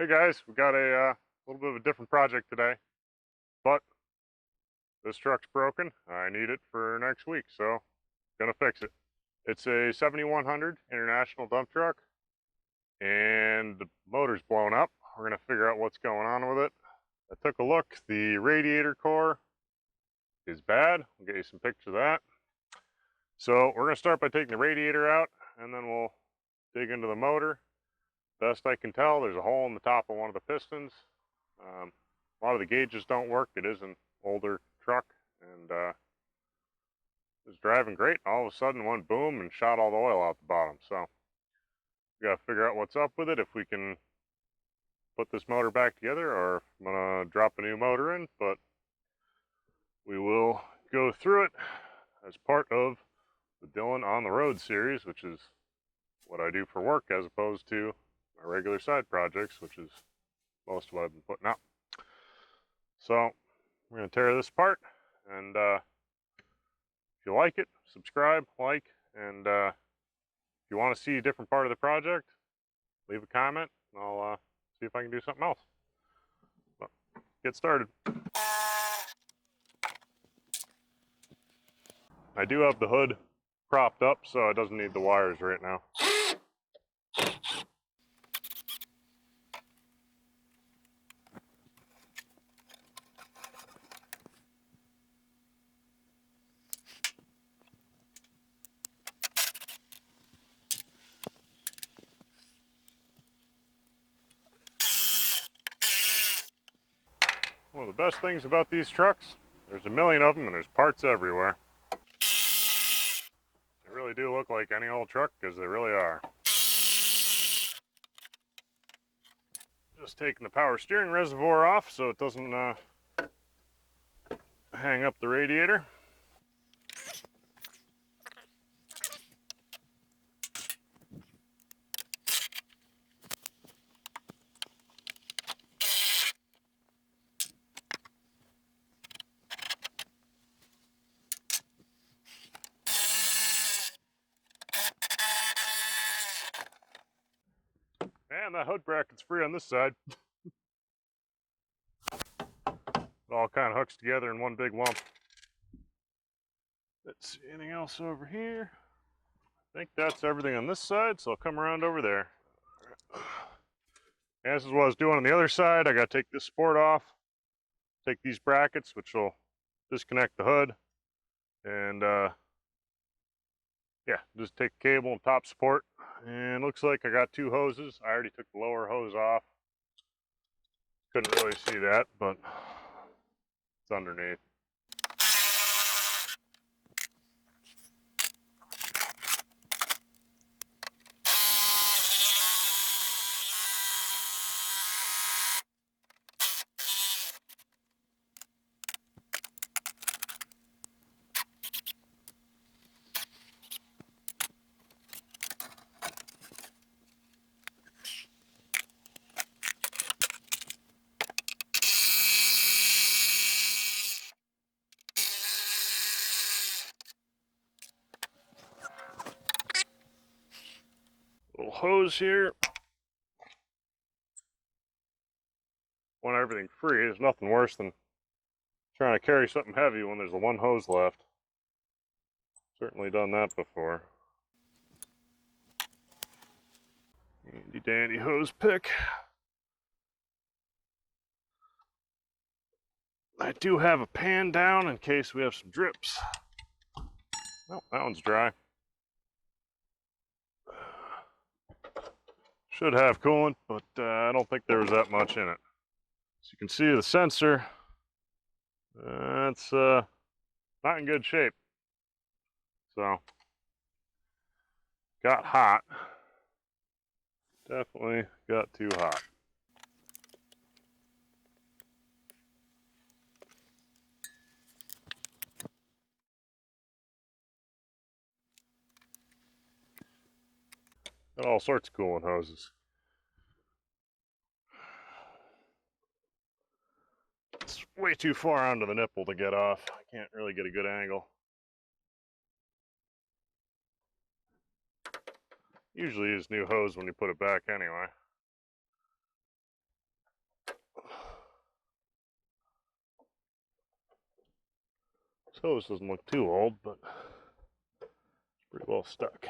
Hey guys, we got a little bit of a different project today, but this truck's broken. I need it for next week, so gonna fix it. It's a 7100 International dump truck, and the motor's blown up. We're gonna figure out what's going on with it. I took a look. The radiator core is bad. I'll get you some pictures of that. So we're gonna start by taking the radiator out, and then we'll dig into the motor. Best I can tell, there's a hole in the top of one of the pistons. A lot of the gauges don't work. It is an older truck, and it was driving great. All of a sudden, went boom and shot all the oil out the bottom. So we got to figure out what's up with it. If we can put this motor back together, or if I'm gonna drop a new motor in. But we will go through it as part of the Dylan on the Road series, which is what I do for work as opposed to my regular side projects, which is most of what I've been putting out. So we're going to tear this apart, and if you like it, subscribe, like, and if you want to see a different part of the project, leave a comment, and I'll see if I can do something else. But get started. I do have the hood propped up, so it doesn't need the wires right now. One of the best things about these trucks, there's a million of them and there's parts everywhere. They really do look like any old truck, because they really are. Just taking the power steering reservoir off so it doesn't hang up the radiator. And that hood bracket's free on this side. It all kind of hooks together in one big lump. Let's see, anything else over here? I think that's everything on this side, so I'll come around over there. As is what I was doing on the other side, I got to take this support off, take these brackets, which will disconnect the hood, and yeah, just take the cable and top support. And looks like I got two hoses. I already took the lower hose off. Couldn't really see that, but it's underneath. Little hose here. Want everything free. There's nothing worse than trying to carry something heavy when there's the one hose left. Certainly done that before. Handy dandy hose pick. I do have a pan down in case we have some drips. Oh, that one's dry. Should have coolant, but I don't think there was that much in it. As you can see, the sensor, it's not in good shape. So, got hot. Definitely got too hot. Got all sorts of coolant hoses. It's way too far onto the nipple to get off. I can't really get a good angle. Usually use new hose when you put it back anyway. This hose doesn't look too old, but it's pretty well stuck.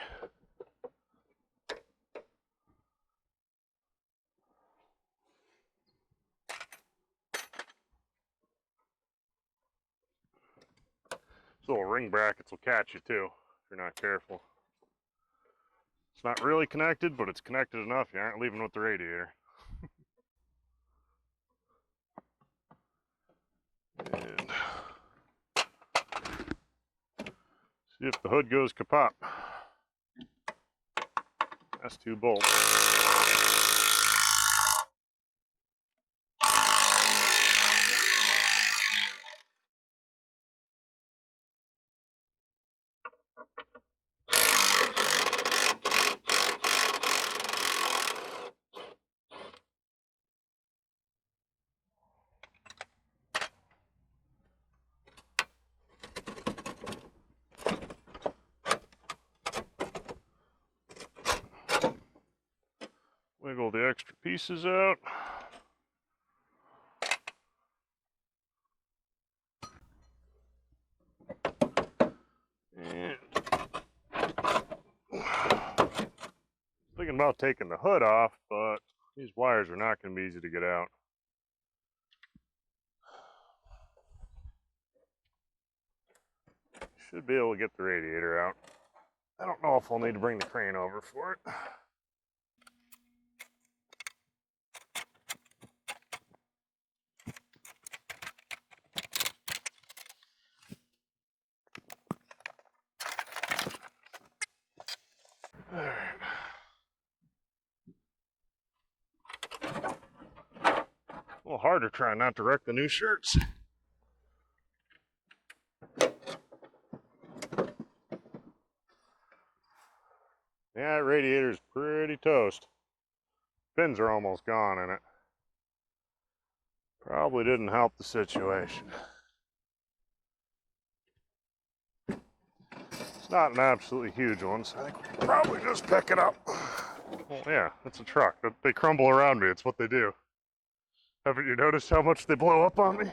These little ring brackets will catch you too if you're not careful. It's not really connected, but it's connected enough you aren't leaving with the radiator. And see if the hood goes kaput. That's 2 bolts. Wiggle the extra pieces out. And thinking about taking the hood off, but these wires are not going to be easy to get out. Should be able to get the radiator out. I don't know if I'll need to bring the crane over for it. All right. A little harder trying not to wreck the new shirts. Yeah, that radiator's pretty toast. Pins are almost gone in it. Probably didn't help the situation. It's not an absolutely huge one, so I think we can probably just pick it up. Well, yeah, it's a truck. They crumble around me. It's what they do. Haven't you noticed how much they blow up on me?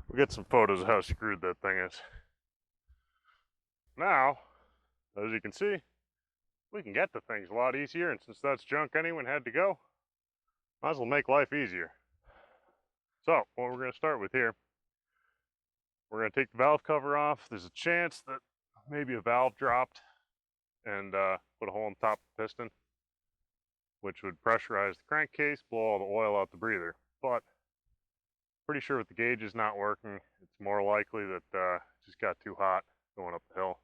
We'll get some photos of how screwed that thing is. Now, as you can see, we can get to things a lot easier, and since that's junk anyone had to go, might as well make life easier. So, what we're going to start with here, we're going to take the valve cover off. There's a chance that maybe a valve dropped and put a hole in the top of the piston, which would pressurize the crankcase, blow all the oil out the breather. But pretty sure with the gauges not working, it's more likely that it just got too hot going up the hill.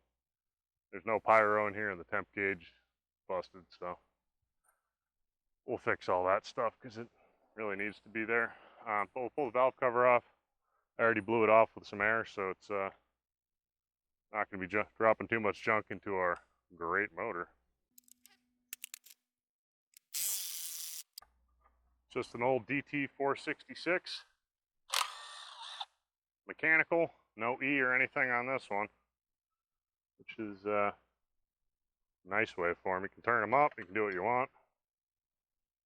There's no pyro in here and the temp gauge busted, so we'll fix all that stuff because it really needs to be there. But we'll pull the valve cover off. I already blew it off with some air, so it's not going to be dropping too much junk into our great motor. Just an old DT466. Mechanical, no E or anything on this one, which is a nice waveform. You can turn them up, you can do what you want.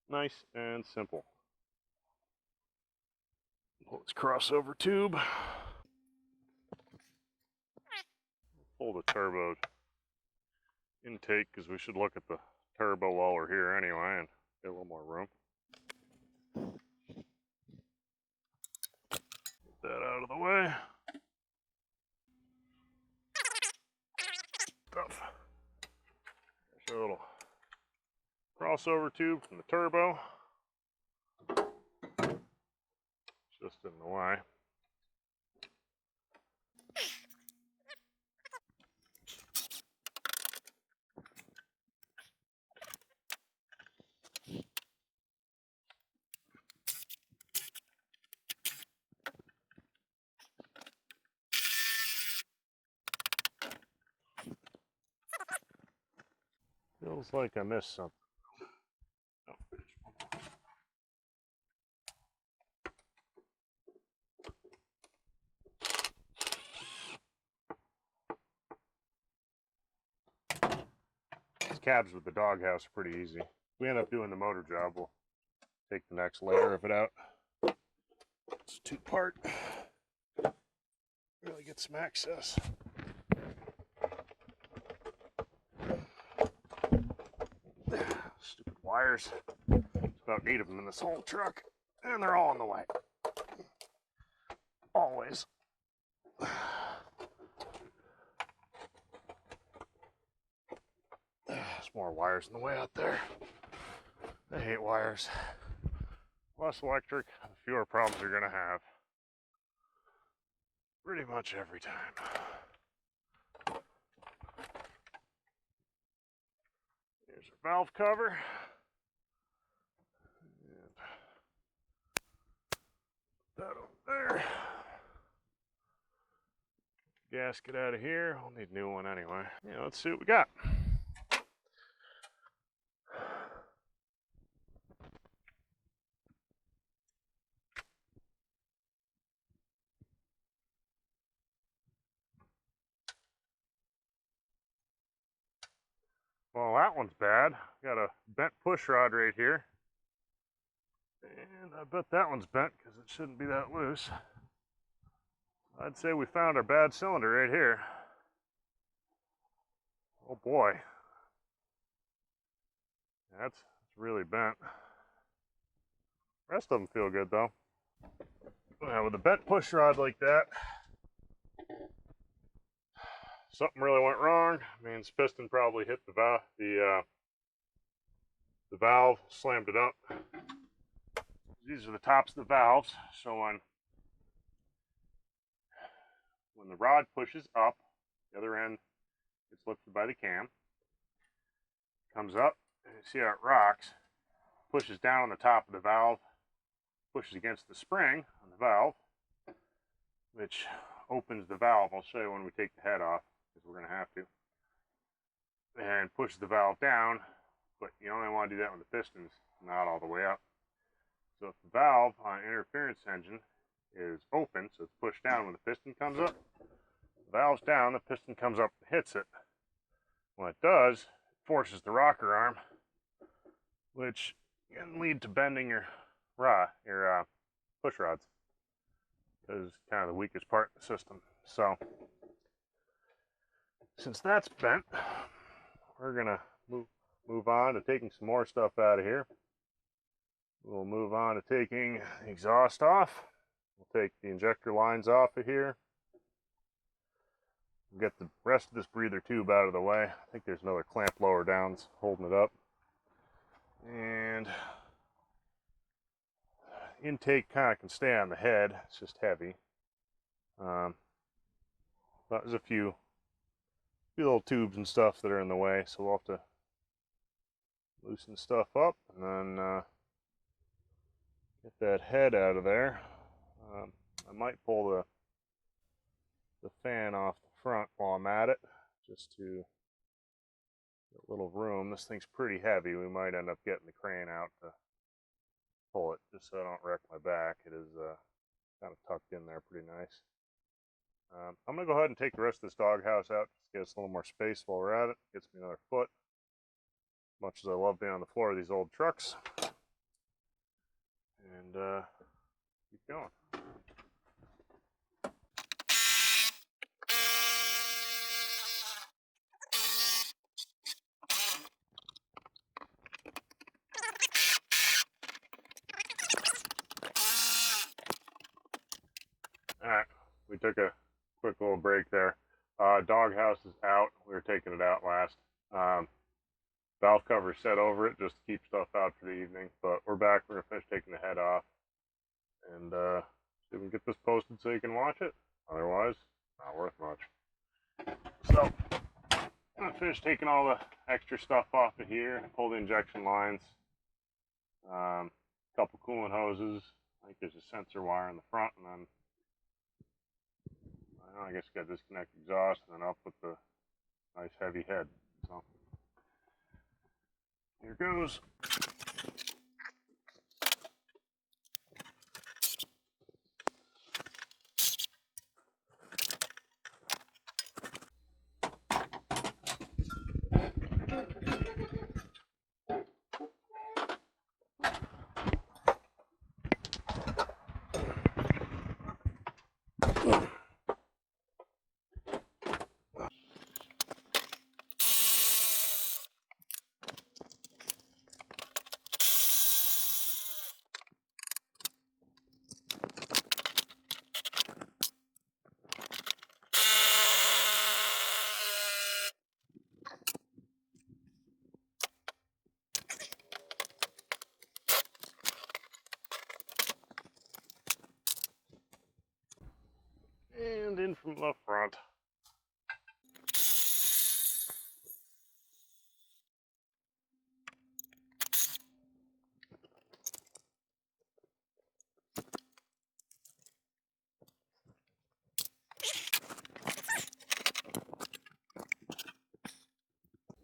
Nice and simple. Pull this crossover tube. Pull the turbo intake because we should look at the turbo while we're here anyway and get a little more room. Get that out of the way. Stuff. There's a little crossover tube from the turbo. Just in the way. Feels like I missed something. Oh. cabs with the doghouse are pretty easy. If we end up doing the motor job, we'll take the next layer of it out. It's a 2-part. Really get some access. Stupid wires. There's about 8 of them in this whole truck, and they're all in the way. Always. There's more wires in the way out there. I hate wires. Less electric, the fewer problems you're gonna have. Pretty much every time. Here's our valve cover. And that over there. Gasket out of here. I'll need a new one anyway. Yeah, let's see what we got. Well, that one's bad. Got a bent push rod right here. And I bet that one's bent because it shouldn't be that loose. I'd say we found our bad cylinder right here. Oh boy. That's really bent. The rest of them feel good though. With a bent push rod like that, something really went wrong. Means piston probably hit the valve, slammed it up. These are the tops of the valves, so when the rod pushes up, the other end gets lifted by the cam, comes up, and you see how it rocks, pushes down on the top of the valve, pushes against the spring on the valve, which opens the valve. I'll show you when we take the head off, because we're going to have to. And pushes the valve down, but you only want to do that when the piston's not all the way up. So if the valve on an interference engine is open, so it's pushed down when the piston comes up, the valve's down, the piston comes up and hits it. When it does, it forces the rocker arm, which can lead to bending your push rods. This is kind of the weakest part of the system. So since that's bent, we're gonna move on to taking some more stuff out of here. We'll move on to taking the exhaust off. We'll take the injector lines off of here. We'll get the rest of this breather tube out of the way. I think there's another clamp lower down holding it up. And intake kind of can stay on the head. It's just heavy. But there's a few little tubes and stuff that are in the way, so we'll have to loosen stuff up and then get that head out of there. I might pull the fan off the front while I'm at it, just to get a little room. This thing's pretty heavy. We might end up getting the crane out to pull it, just so I don't wreck my back. It is kind of tucked in there pretty nice. I'm going to go ahead and take the rest of this doghouse out, just to get us a little more space while we're at it. Gets me another foot. As much as I love being on the floor of these old trucks. And keep going. Alright, we took a quick little break there. Doghouse is out. We were taking it out last. Valve cover set over it just to keep stuff out for the evening. But we're back. We're going to finish taking the head off. And see if we can get this posted so you can watch it. Otherwise, not worth much. So, I'm going to finish taking all the extra stuff off of here. Pull the injection lines. Couple coolant hoses. I think there's a sensor wire in the front. And then I guess you got to disconnect exhaust and then up with the nice heavy head. So here goes. from the front.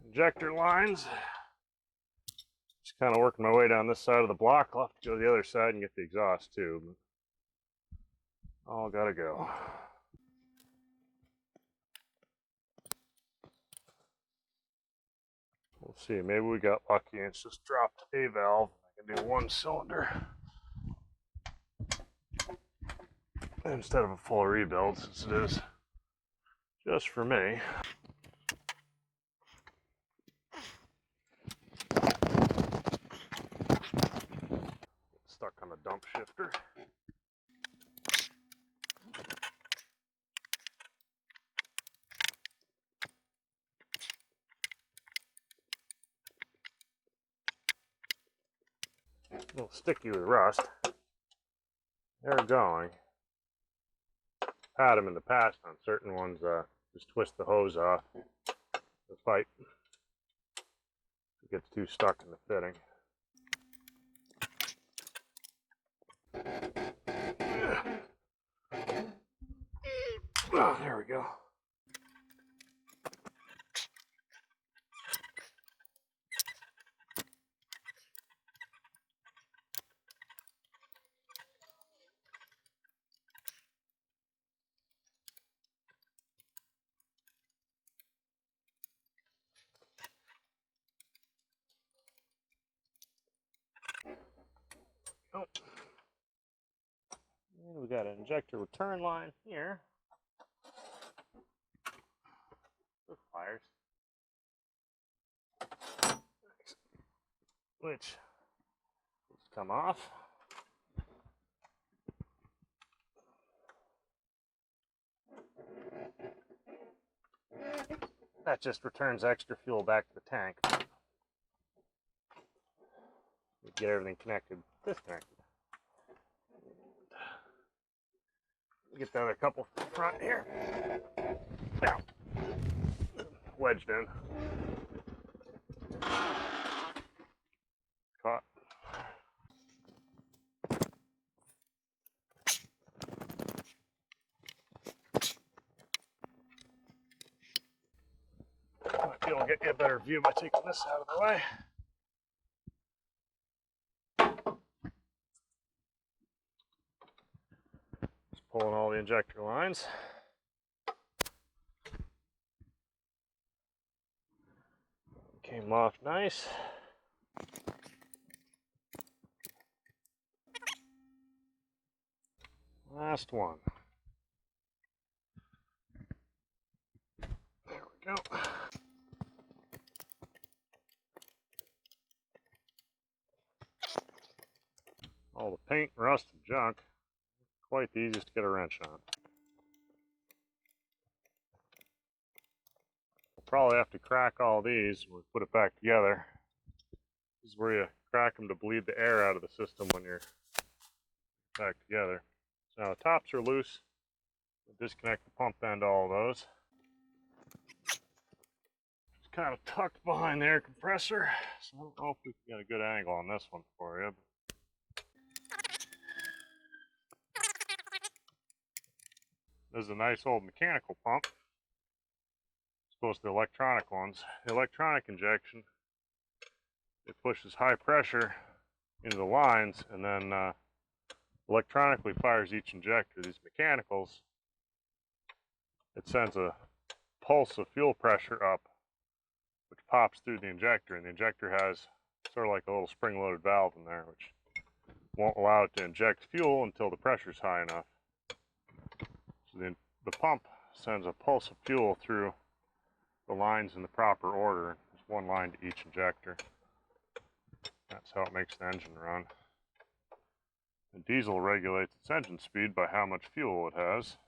Injector lines. Just kind of working my way down this side of the block. I'll have to go to the other side and get the exhaust too. But all gotta go. We'll see. Maybe we got lucky and it's just dropped a valve. I can do one cylinder instead of a full rebuild, since it is just for me. Stuck on the dump shifter. A little sticky with rust. They're going. Had them in the past on certain ones. Just twist the hose off the pipe. It gets too stuck in the fitting. Oh, there we go. Oh. And we got an injector return line here. With pliers. Which let's come off. That just returns extra fuel back to the tank. Get everything connected, disconnected. Get the other couple from the front here. Now, wedged in. Caught. Might be able to get you a better view by taking this out of the way. Just pulling all the injector lines. Came off nice. Last one. There we go. All the paint, rust, and junk. Quite the easiest to get a wrench on. We'll probably have to crack all these when we put it back together. This is where you crack them to bleed the air out of the system when you're back together. So now the tops are loose. We'll disconnect the pump end to all of those. It's kind of tucked behind the air compressor, so I don't know if we can get a good angle on this one for you. This is a nice old mechanical pump, as opposed to the electronic ones. The electronic injection, it pushes high pressure into the lines and then electronically fires each injector. These mechanicals, it sends a pulse of fuel pressure up, which pops through the injector, and the injector has sort of like a little spring-loaded valve in there, which won't allow it to inject fuel until the pressure's high enough. So the pump sends a pulse of fuel through the lines in the proper order. There's one line to each injector. That's how it makes the engine run. The diesel regulates its engine speed by how much fuel it has.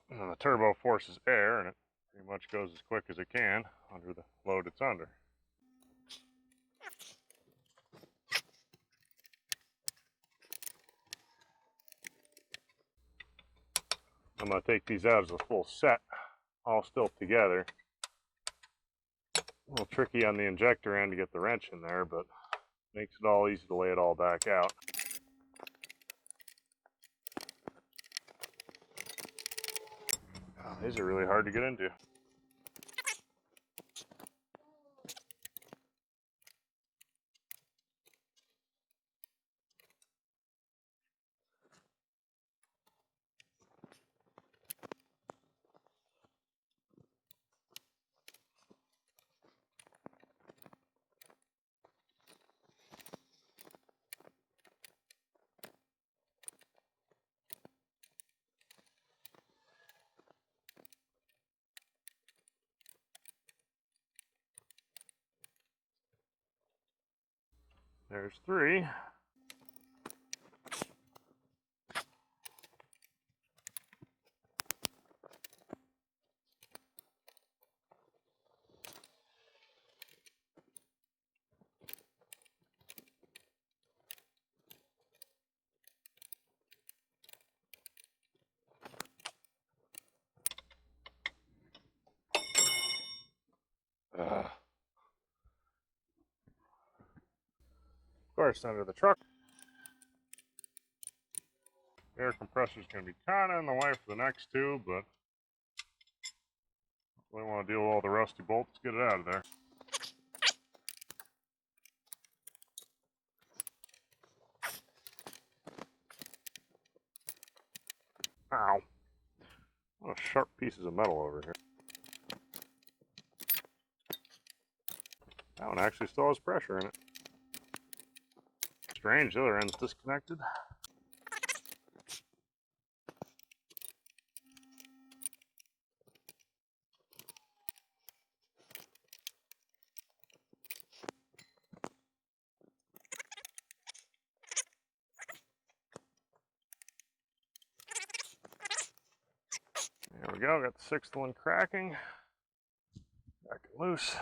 And then the turbo forces air, and it pretty much goes as quick as it can under the load it's under. I'm going to take these out as a full set, all still together. A little tricky on the injector end to get the wrench in there, but makes it all easy to lay it all back out. Oh, these are really hard to get into. There's 3. Of course, under the truck. Air compressor is going to be kind of in the way for the next 2, but we want to deal with all the rusty bolts, get it out of there. Ow. What sharp pieces of metal over here. That one actually still has pressure in it. Strange, the other end's disconnected. There we go, got the 6th one cracking. Cracking loose.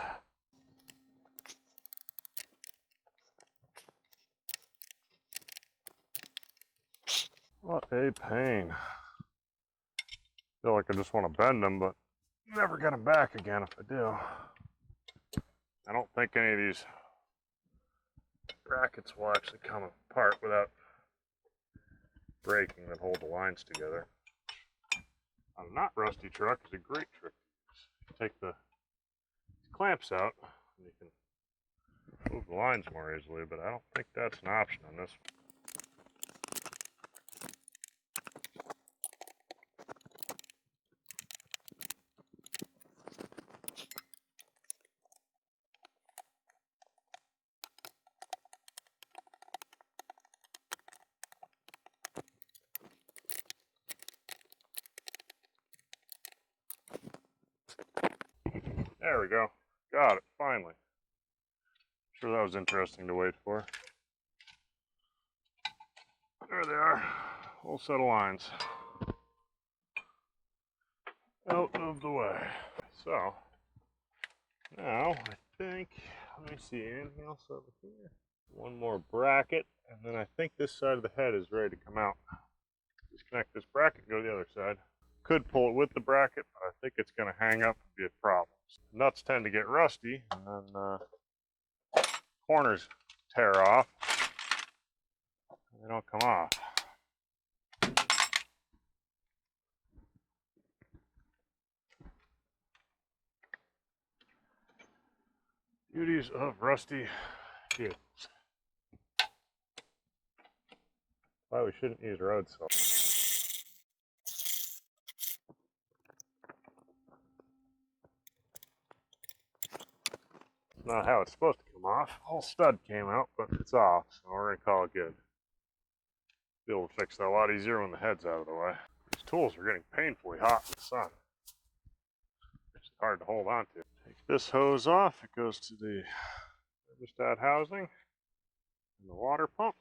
What a pain. Feel like I just want to bend them, but never get them back again if I do. I don't think any of these brackets will actually come apart without breaking that hold the lines together. On a not rusty truck is a great trick to use. You take the clamps out and you can move the lines more easily, but I don't think that's an option on this one. There we go. Got it, finally. Sure that was interesting to wait for. There they are. Whole set of lines. Out of the way. So, now I think, let me see, anything else over here? One more bracket, and then I think this side of the head is ready to come out. Disconnect this bracket, go to the other side. Could pull it with the bracket, but I think it's going to hang up and be a problem. Nuts tend to get rusty, and then corners tear off. They don't come off. Beauties of rusty vehicles. Why we shouldn't use road salt. Not how it's supposed to come off. The whole stud came out, but it's off, so we're going to call it good. Be able to fix that a lot easier when the head's out of the way. These tools are getting painfully hot in the sun. It's hard to hold on to. Take this hose off. It goes to the thermostat housing and the water pump.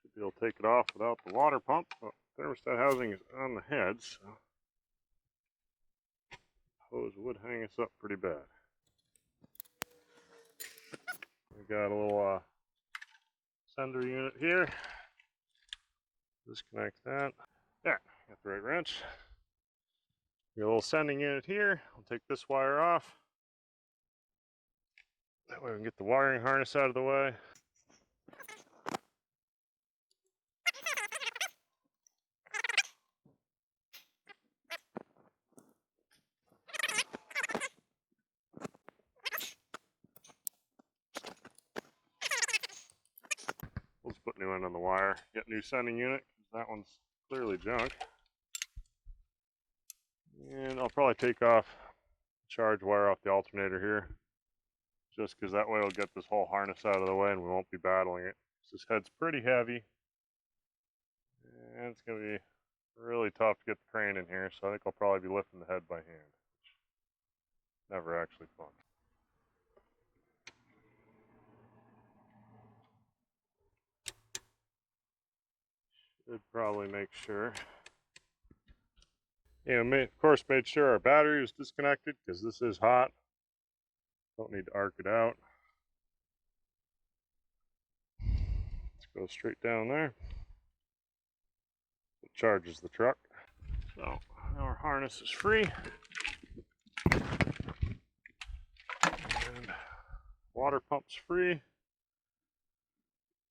Should be able to take it off without the water pump, but thermostat housing is on the head, so hose would hang us up pretty bad. We got a little sender unit here. Disconnect that. There, got the right wrench. Got a little sending unit here. I'll take this wire off. That way we can get the wiring harness out of the way. Let's put new end on the wire. Get new sending unit, because that one's clearly junk. And I'll probably take off charge wire off the alternator here, just because that way we'll get this whole harness out of the way and we won't be battling it. This head's pretty heavy, and it's going to be really tough to get the crane in here, so I think I'll probably be lifting the head by hand, which is never actually fun. Should probably make sure. And of course made sure our battery was disconnected, because this is hot. Don't need to arc it out. Let's go straight down there. It charges the truck. So now our harness is free. And water pump's free.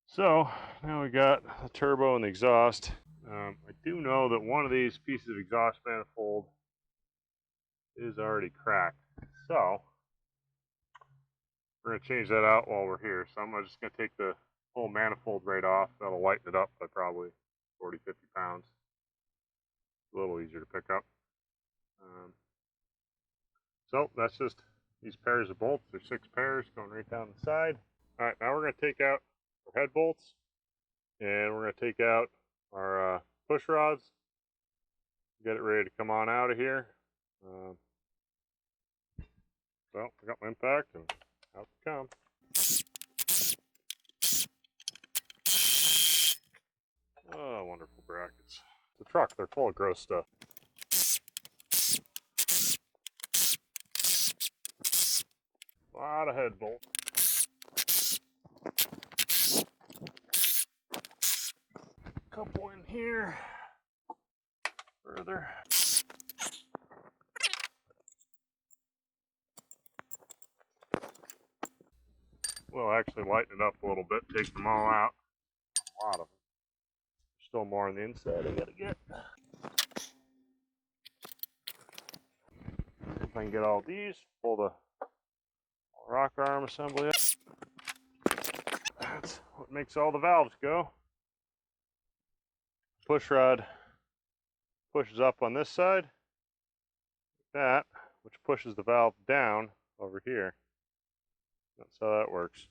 So now we got the turbo and the exhaust. I do know that one of these pieces of exhaust manifold is already cracked. So we're going to change that out while we're here. So I'm just going to take the whole manifold right off. That'll lighten it up by probably 40, 50 pounds. A little easier to pick up. So that's just these pairs of bolts. There's 6 pairs going right down the side. All right, now we're going to take out our head bolts, and we're going to take out our push rods. Get it ready to come on out of here. So I got my impact, and out they come. Oh, wonderful brackets. The truck, they're full of gross stuff. A lot of head bolts. Couple in here. Further. We'll actually lighten it up a little bit, take them all out. A lot of them. Still more on the inside I gotta get. If I can get all these, pull the rock arm assembly up. That's what makes all the valves go. Push rod pushes up on this side, like that, which pushes the valve down over here. That's how that works.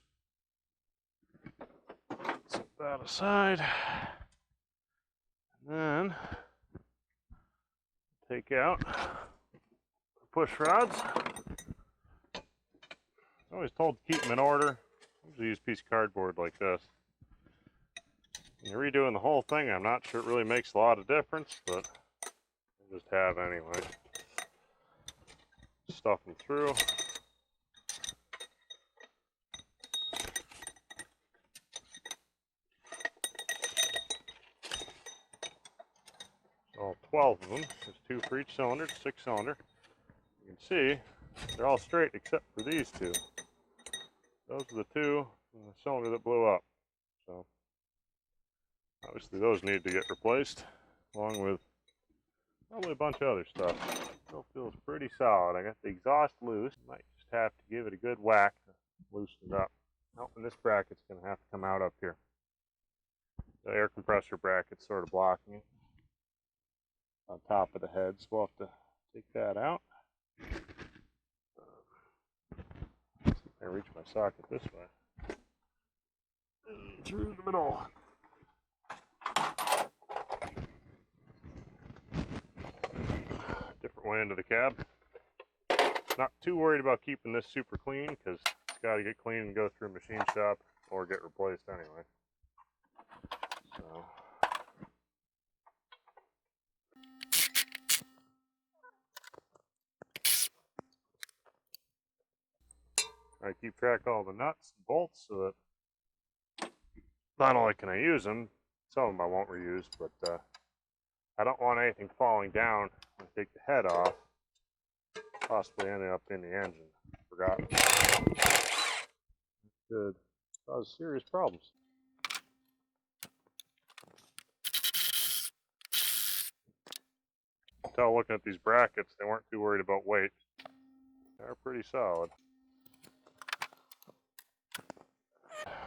Set that aside. And then take out the push rods. I'm always told to keep them in order. I usually use a piece of cardboard like this. When you're redoing the whole thing, I'm not sure it really makes a lot of difference, but I just have anyway. Stuff them through. All 12 of them. There's 2 for each cylinder, 6 cylinder. You can see they're all straight except for these 2. Those are the 2 in the cylinder that blew up. So obviously those need to get replaced, along with probably a bunch of other stuff. Still feels pretty solid. I got the exhaust loose. Might just have to give it a good whack to loosen it up. Oh, and this bracket's going to have to come out up here. The air compressor bracket's sort of blocking it on top of the head, so we'll have to take that out. See if I reach my socket this way. Through the middle. Different way into the cab. Not too worried about keeping this super clean, because it's got to get clean and go through a machine shop or get replaced anyway. So I keep track of all the nuts and bolts so that not only can I use them, Some of them I won't reuse, but I don't want anything falling down and take the head off, possibly ending up in the engine. Forgot. Could cause serious problems. Tell looking at these brackets, they weren't too worried about weight. They're pretty solid.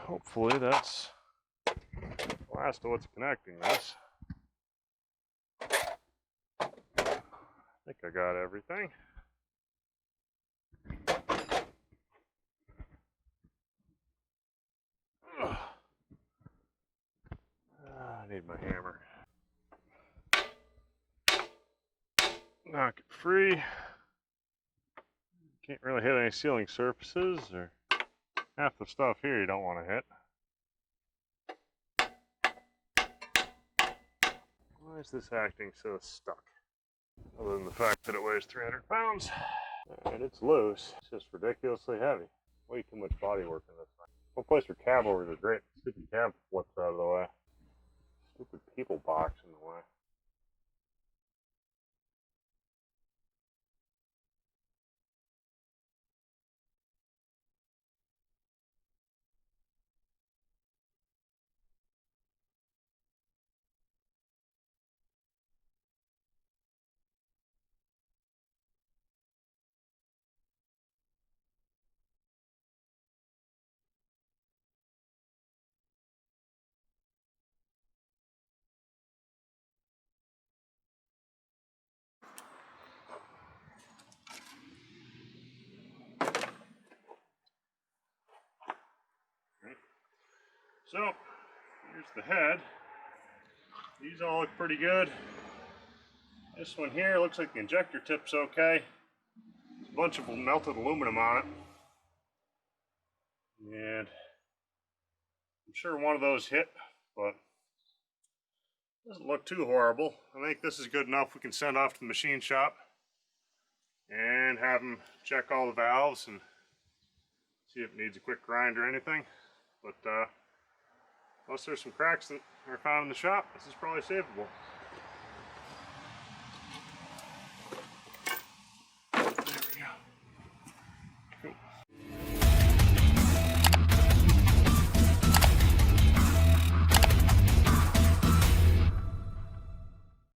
Hopefully that's the last of what's connecting this. I think I got everything. I need my hammer. Knock it free. Can't really hit any ceiling surfaces, or half the stuff here you don't want to hit. Why is this acting so stuck? Other than the fact that it weighs 300 pounds. And it's loose. It's just ridiculously heavy. Way too much body work in this thing. One place for cab overs are great. Stupid cab flips out of the way. Stupid people box in the way. So, here's the head. These all look pretty good. This one here looks like the injector tip's okay. There's a bunch of melted aluminum on it. And I'm sure one of those hit, but doesn't look too horrible. I think this is good enough. We can send off to the machine shop and have them check all the valves and see if it needs a quick grind or anything. But unless there's some cracks that are found in the shop, this is probably savable.